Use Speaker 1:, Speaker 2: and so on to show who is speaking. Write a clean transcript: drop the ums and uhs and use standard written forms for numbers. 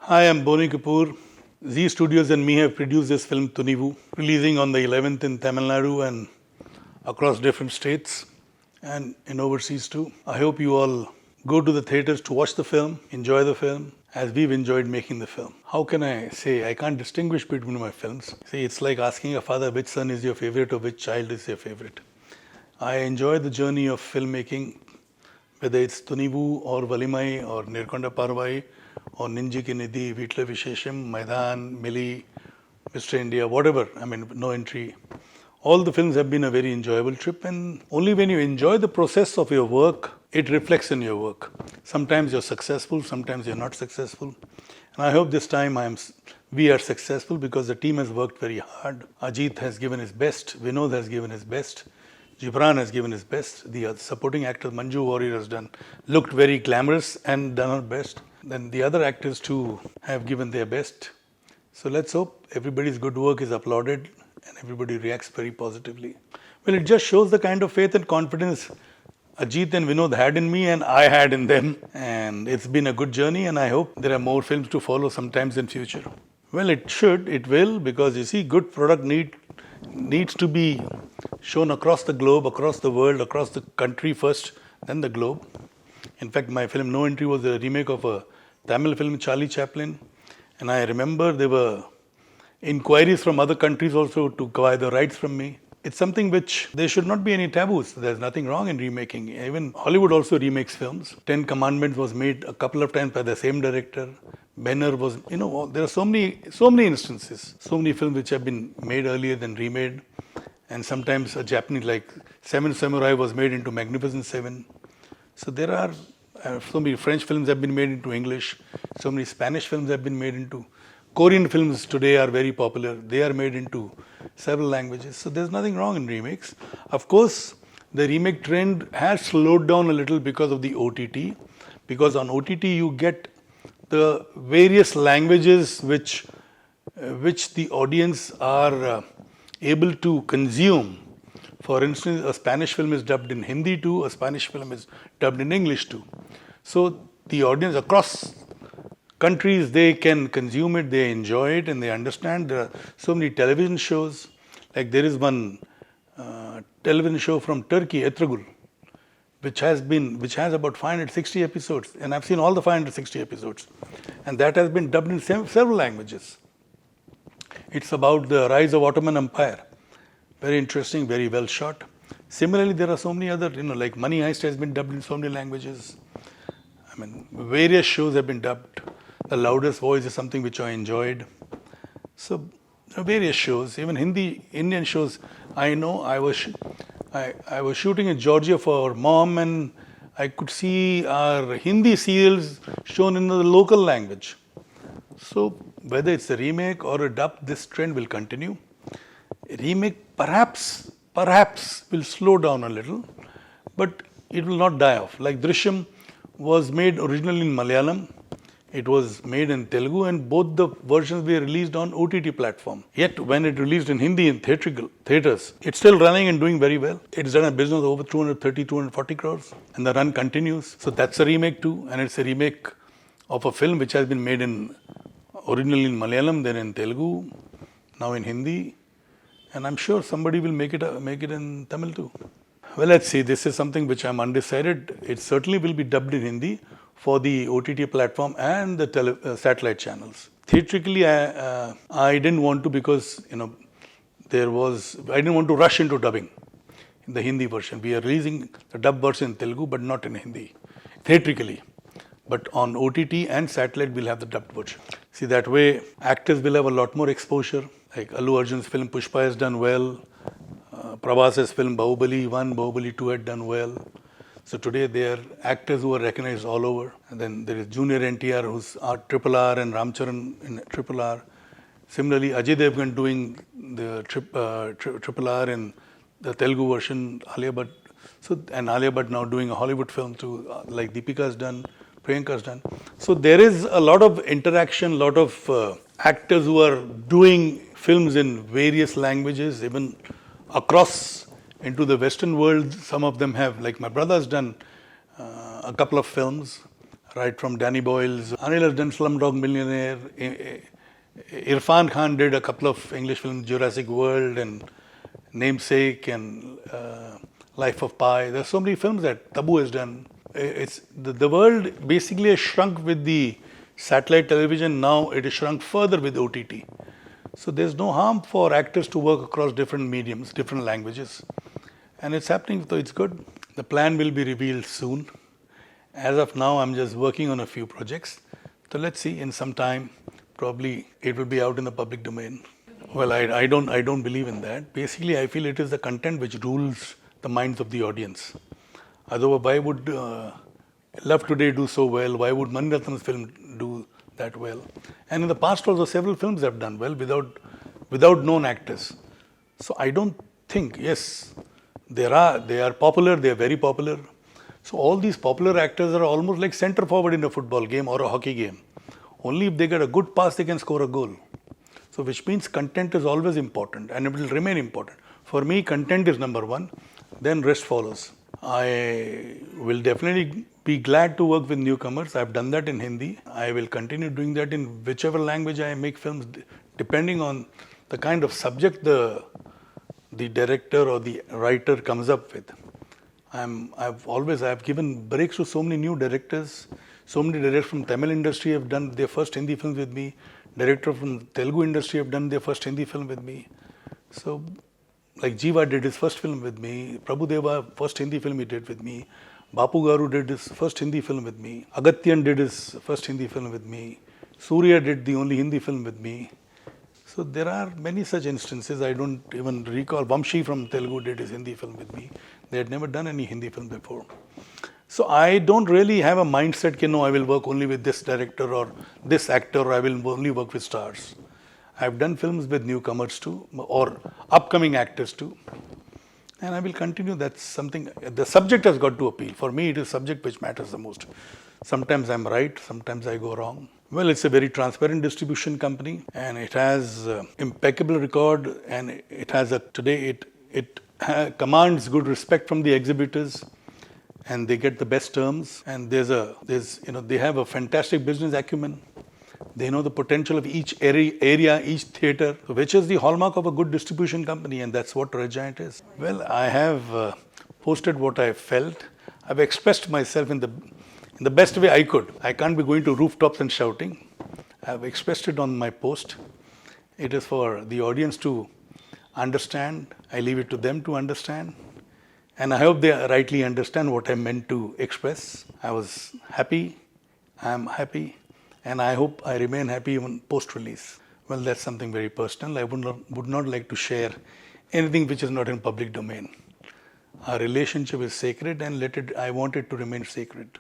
Speaker 1: Hi, I'm Boney Kapoor. Z Studios and me have produced this film Thunivu, releasing on the 11th in Tamil Nadu and across different states and in overseas too. I hope you all go to the theaters to watch the film, enjoy the film, as we've enjoyed making the film. How can I say? I can't distinguish between my films. See, it's like asking a father which son is your favorite or which child is your favorite. I enjoy the journey of filmmaking, whether it's Thunivu or Valimai or Nirkonda Parvai or Ninji Ki Nidhi, Vitla Vishesham, Maidan, Mili, Mr. India, whatever, No Entry. All the films have been a very enjoyable trip, and only when you enjoy the process of your work, it reflects in your work. Sometimes you're successful, sometimes you're not successful. And I hope this time we are successful because the team has worked very hard. Ajith has given his best, Vinod has given his best, Ghibran has given his best. The supporting actor Manju Warrior has looked very glamorous and done her best. Then the other actors too have given their best. So let's hope everybody's good work is applauded and everybody reacts very positively. Well, it just shows the kind of faith and confidence Ajit and Vinod had in me and I had in them. And it's been a good journey, and I hope there are more films to follow sometimes in future. Well, it will, because you see, good product needs to be shown across the globe, across the world, across the country first, then the globe. In fact, my film No Entry was a remake of a Tamil film, Charlie Chaplin. And I remember there were inquiries from other countries also to acquire the rights from me. It's something which there should not be any taboos. There's nothing wrong in remaking. Even Hollywood also remakes films. 10 Commandments was made a couple of times by the same director. Benner was, there are so many instances, so many films which have been made earlier than remade. And sometimes a Japanese, like Seven Samurai was made into Magnificent Seven. So there are so many French films have been made into English. So many Spanish films have been made into. Korean films today are very popular. They are made into several languages. So there's nothing wrong in remakes. Of course, the remake trend has slowed down a little because of the OTT. Because on OTT you get the various languages which the audience are able to consume. For instance, a Spanish film is dubbed in Hindi too, a Spanish film is dubbed in English too. So the audience across countries, they can consume it, they enjoy it, and they understand. There are so many television shows. Like there is one television show from Turkey, Etragul, which has about 560 episodes, and I've seen all the 560 episodes, and that has been dubbed in several languages. It's about the rise of Ottoman Empire. Very interesting, very well shot. Similarly, there are so many other, like Money Heist has been dubbed in so many languages. Various shows have been dubbed. The Loudest Voice is something which I enjoyed. So, various shows, even Indian shows. I know I was shooting in Georgia for Mom, and I could see our Hindi serials shown in the local language. So, whether it's a remake or a dub, this trend will continue. Remake perhaps will slow down a little, but it will not die off. Like Drishyam was made originally in Malayalam, it was made in Telugu, and both the versions were released on OTT platform. Yet when it released in Hindi in theatres, it's still running and doing very well. It's done a business of over 230, 240 crores, and the run continues. So that's a remake too, and it's a remake of a film which has been made originally in Malayalam, then in Telugu, now in Hindi. And I'm sure somebody will make it in Tamil too. Well, let's see. This is something which I'm undecided. It certainly will be dubbed in Hindi for the OTT platform and the satellite channels. Theatrically, I didn't want to, because I didn't want to rush into dubbing in the Hindi version. We are releasing the dub version in Telugu, but not in Hindi, theatrically. But on OTT and satellite, we'll have the dubbed version. See, that way, actors will have a lot more exposure. Like Allu Arjun's film Pushpa has done well. Prabhas's film Bahubali 1, Bahubali 2 had done well. So today they are actors who are recognized all over. And then there is Junior NTR, who's RRR, and Ramcharan in RRR. Similarly, Ajay Devgan doing the RRR in the Telugu version, Alia Bhatt. And Alia Bhatt now doing a Hollywood film too, like Deepika has done, Priyanka has done. So there is a lot of interaction, a lot of actors who are doing films in various languages, even across into the Western world. Some of them have, like my brother has done a couple of films. right from Danny Boyle's. Anil has done Slumdog Millionaire. Irfan Khan did a couple of English films, Jurassic World and Namesake and Life of Pi. There are so many films that Tabu has done. It's the world basically has shrunk with the satellite television. Now it is shrunk further with OTT. So there's no harm for actors to work across different mediums, different languages. And it's happening, so it's good. The plan will be revealed soon. As of now, I'm just working on a few projects. So let's see, in some time, probably it will be out in the public domain. Well, I don't believe in that. Basically, I feel it is the content which rules the minds of the audience. Otherwise, why would Love Today do so well? Why would Mani Ratnam's film do that well? And in the past also, several films have done well without known actors. So I don't think, yes, they are popular, they are very popular. So all these popular actors are almost like centre forward in a football game or a hockey game. Only if they get a good pass, they can score a goal. So which means content is always important and it will remain important. For me, content is number one, then rest follows. I will definitely be glad to work with newcomers. I've done that in Hindi. I will continue doing that in whichever language I make films, depending on the kind of subject the director or the writer comes up with. I've given breaks to so many new directors. So many directors from Tamil industry have done their first Hindi films with me. Director from Telugu industry have done their first Hindi film with me. So, like Jiva did his first film with me. Prabhu Deva, first Hindi film he did with me. Bapu Garu did his first Hindi film with me. Agatyan did his first Hindi film with me. Surya did the only Hindi film with me. So there are many such instances. I don't even recall. Vamshi from Telugu did his Hindi film with me. They had never done any Hindi film before. So I don't really have a mindset, no, I will work only with this director or this actor, or I will only work with stars. I've done films with newcomers too, or upcoming actors too. And I will continue. That's something, the subject has got to appeal. For me, it is subject which matters the most. Sometimes I'm right, sometimes I go wrong. Well, it's a very transparent distribution company and it has impeccable record, and it has today it commands good respect from the exhibitors. And they get the best terms, and they have a fantastic business acumen. They know the potential of each area, each theatre, which is the hallmark of a good distribution company, and that's what Red Giant is. Well, I have posted what I felt. I've expressed myself in the best way I could. I can't be going to rooftops and shouting. I've expressed it on my post. It is for the audience to understand. I leave it to them to understand. And I hope they rightly understand what I meant to express. I was happy, I am happy, and I hope I remain happy even post-release. Well, that's something very personal. I would not like to share anything which is not in public domain. Our relationship is sacred, and I want it to remain sacred.